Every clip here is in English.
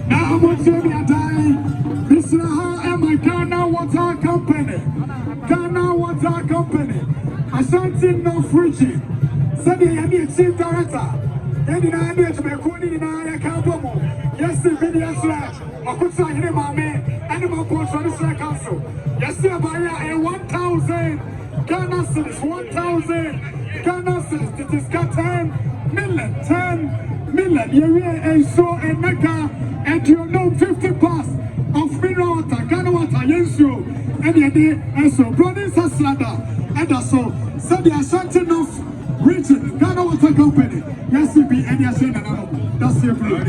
Now I'm going to be a dying. This is how am I Ghana Water Company. Ghana Water Company. Asante no frigid. Said the chief director. Any idea to make one in a campo. Yes, the video slash. I could say him, my man. Animal Control Council. Yes, sir, by a 1,000 Ghana cedis. 1,000 Ghana cedis. It is got 10 million. 10 million. You and so and Mecca. And you know 50 pass of mineral water. Ghana water. Yes, you. And you did. And so, brothers Saslada. And also, said the Asante of region, Ghana Water Company. Yes, it be any Asante and that's your plan.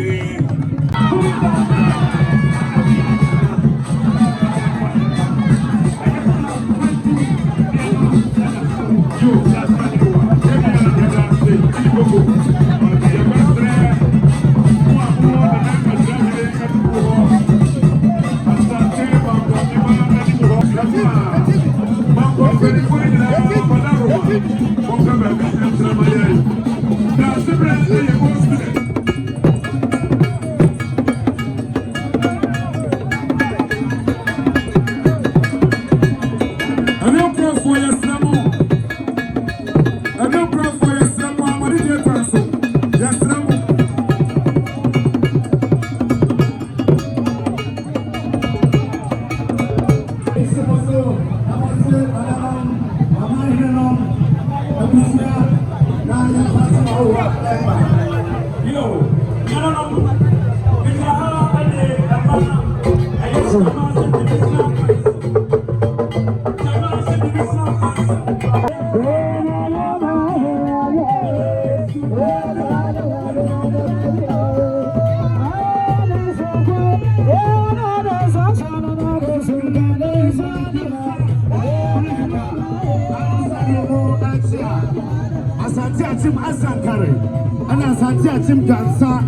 Asante Gansa,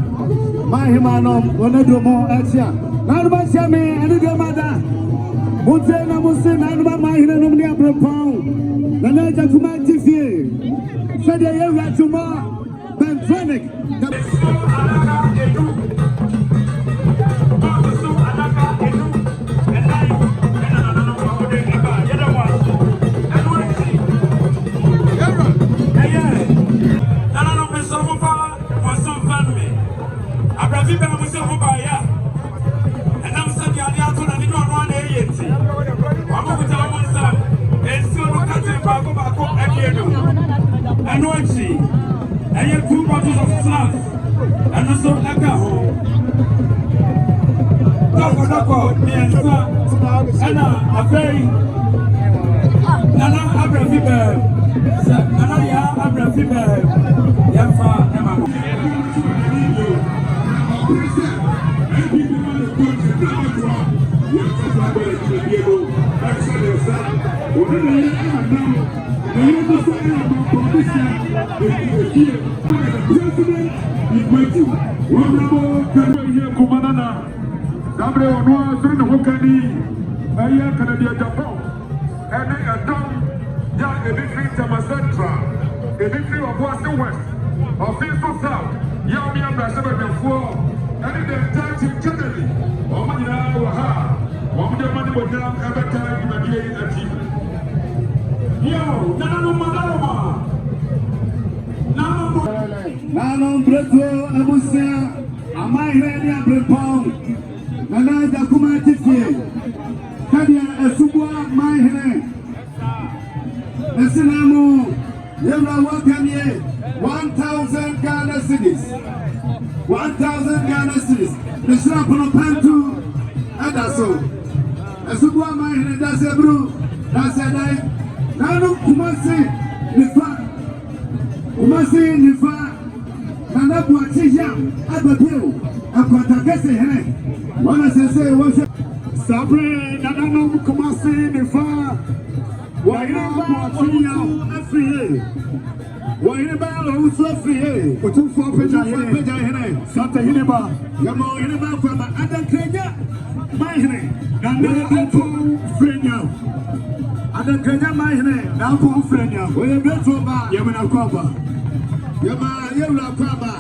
my Himanom, Onedomo, Asia. Nanba me, and the mother. Montana Musin, and my Hinomia Brepon, the Naja Commemorative. Said the year Ratuma, Bentronic. And you 2 bottles of snacks and also alcohol. Dako, and a very Nana Abrafiber, Nana Abrafiber, Yafa, Emma. Daasebre Osei Agyapong, and a dom, young Edifri Tama Central, Edifri of Western West, of East South, Yami and Daasebre Osei, and the entire generally, Omania Waha, Omania Manibodam, every time you may be a team. Yo, Nano Madama, Nano Breto, Amusia, Amai Redia Brepong, Nana Commemorative. Kadia Esubwa Mahine Esinamo Yemra Wakanye 1,000 Ghana cedis 1,000 Ghana cedis Nishra Ponopantu Adaso Esubwa Mahine Daasebre Daasebre Nanu Kumasi Nifa Nana Buatija Abapio Akwatakese Hene Wana Sese Washa Sabre Nana Kumasi Nifa Wahina Buatia Afriye Wahina Usu Afriye Utufu Peja Hene Santa Hineba Yamo Hineba from Adam Kenya Mahine Nana Apo Frenya Adam Kenya Mahine Napo Frenya Oye Beto Ba Yamana Kwaba Yama Yura Kwaba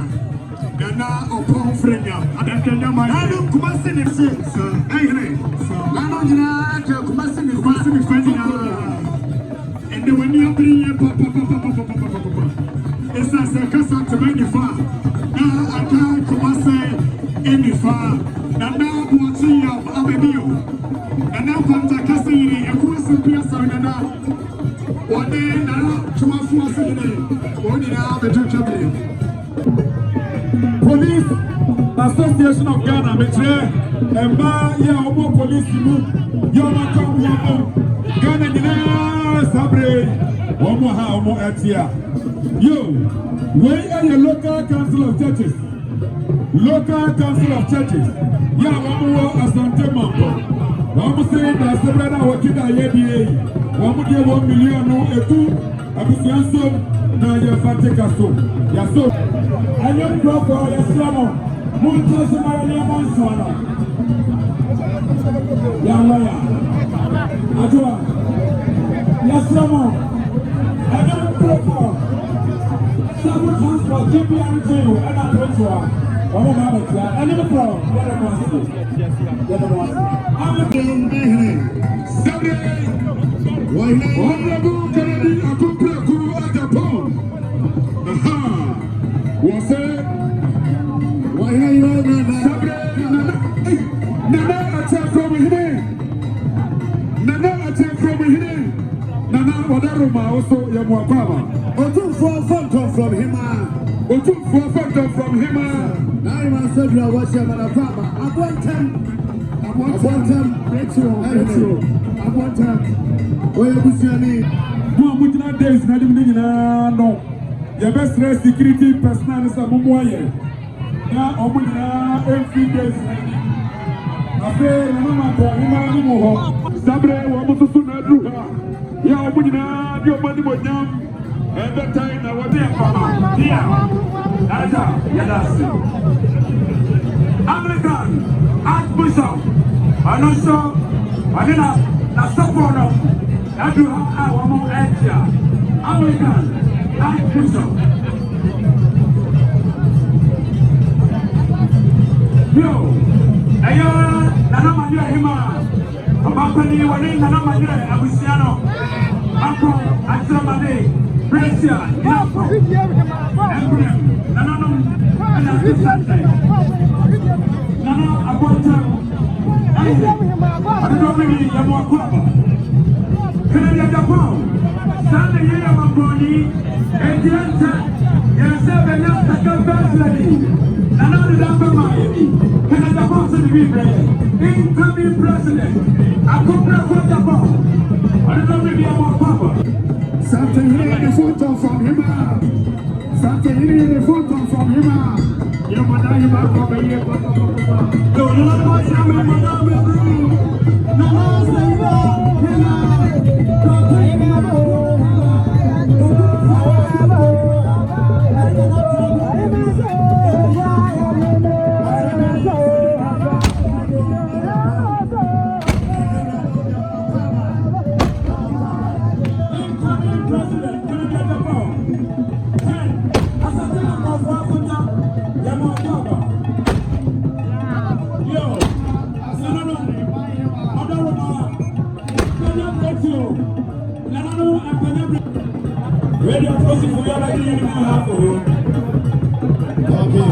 Nana Opo Frenya Adam Kenya man. I don't come and send it, sir. Hey, I don't come and send it, and then when you bring your papa, it's as a cousin to many far. Now I can't come and say any far. And now I'm watching you, I'm a new. And now I'm the cousin, a person, person, and now. One day, now, to my force in it. One day, now, the church of me. Police Association of Ghana, Metre, and by your police, you are come Ghana, Daasebre Osei Bonsu. Yo, where are your local council of churches? Local council of churches. Yeah, one more Asante Mampomghene. One more say Daasebre Osei Bonsu. 1 million no etu. Abusianso na ye fateka so. Ya so. Ayo proko ya slamo. Muntu se marani amanswana. Ya lawyer. Ajua. Ya slamo. Ayo proko. Sabu transport GPM to and Atwetwa. Omo mama ayo proko. Ya the boss. Honorable Clergy Agyapong. Was it? Nana attack from here. Nana attack from here. Nana Wadaruma also Yamuapama. Otum for photo from him. Otum for photo from him. Now you must say you are watching Manapama. I want him. Where you see me? Days, no. Your best rest security personnel is a Mumuaye. Now, every day. I say, Mama, Sabre, Wamusu, Ya Muna, your money was young. And that time, I was there for her. Here, Aja, Yadasi. American, Archbishop, I'm not sure, I didn't have support. I do have one more extra. American, Archbishop. Yo, ayo, nana majua hima. Abapani wani nana majua abusiano. Ako, atramade, Brescia, Inapo, Emblem, nana nom, and Asante. Nana Akwanta, I don't really have more problem. Agyapong, Sunday year of Mampomghene, and the answer, yes, seven years ago, personally, and now the Daasebre can Agyapong to be president, incoming president, I come back from Agyapong. I don't know maybe I'm more papa. Something here in the photo from him. Something here in the photo from him. Your mother, you back over here. Don't know what's happening, madame. No, say Radio closing for your like you have for you. Okay.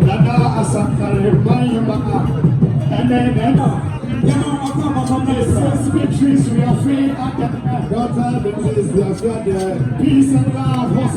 Nana Asante Mampomghene. And then victories we are free. God victories we are free. Peace and love.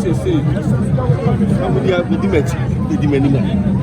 Say, somebody have been the